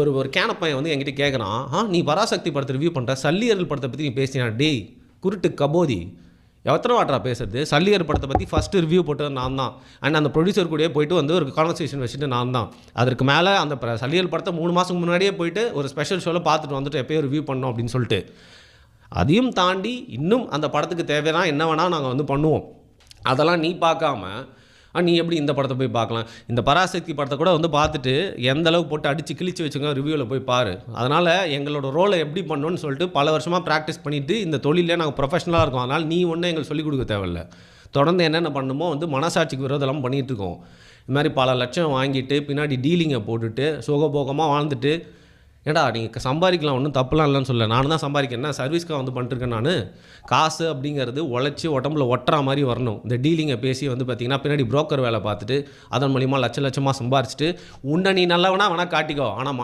ஒரு ஒரு கேனப்பையன் வந்து என்கிட்ட கேட்குறான், நீ பராசக்தி படத்தை ரிவ்யூ பண்ணுற, சல்லியர்கள் படத்தை பற்றி நீ பேசினா, டேய் குருட்டு கபோதி, எத்தனை வாட்டரா பேசுறது? சல்லியர் படத்தை பற்றி ஃபஸ்ட்டு ரிவ்யூ போட்டது நான் தான். அண்ட் அந்த ப்ரொடியூசர் கூடயே போயிட்டு வந்து ஒரு கான்வர்சேஷன் வச்சுட்டு நான் தான். அதற்கு மேலே அந்த சல்லியர் படத்தை 3 மாதத்துக்கு முன்னாடியே போயிட்டு ஒரு ஸ்பெஷல் ஷோவில் பார்த்துட்டு வந்துட்டு எப்போயோ ரிவ்யூ பண்ணோம் அப்படின்னு சொல்லிட்டு, அதையும் தாண்டி இன்னும் அந்த படத்துக்கு தேவையான என்ன வேணால் நாங்கள் வந்து பண்ணுவோம். அதெல்லாம் நீ பார்க்காம நீ எப்படி இந்த படத்தை போய் பார்க்கலாம்? இந்த பராசக்தி படத்தை கூட வந்து பார்த்துட்டு எந்த அளவுக்கு போட்டு அடித்து கிழிச்சு வச்சுங்க ரிவ்யூவில் போய் பாரு. அதனால் எங்களோட ரோலை எப்படி பண்ணணும்னு சொல்லிட்டு பல வருஷமாக ப்ராக்டிஸ் பண்ணிவிட்டு இந்த தொழிலே நாங்கள் ப்ரொஃபஷனலாக இருக்கோம். அதனால் நீ ஒன்றும் எங்களுக்கு சொல்லிக் கொடுக்க தேவையில்ல. தொடர்ந்து என்னென்ன பண்ணணுமோ வந்து மனசாட்சிக்கு விரோதெல்லாம் பண்ணிகிட்ருக்கோம். இது மாதிரி பல லட்சம் வாங்கிட்டு பின்னாடி டீலிங்கை போட்டுட்டு சுகபோகமாக வாழ்ந்துட்டு, ஏடா நீங்கள் சம்பாதிக்கலாம், ஒன்றும் தப்புலாம் இல்லைன்னு சொல்ல, நான் தான் சம்பாதிக்கிறேன், என்ன சர்வீஸ்க்காக வந்து பண்ணிட்டுருக்கேன் நான். காசு அப்படிங்கிறது உழைச்சி உடம்புல ஒட்டுற மாதிரி வரணும். இந்த டீலிங்கை பேசி வந்து பார்த்திங்கன்னா பின்னாடி புரோக்கர் வேலை பார்த்துட்டு அதன் மூலிமா லட்சமாக சம்பாரிச்சிட்டு உன்னை நீ நல்லவனா வேணால் காட்டிக்கோ, ஆனால்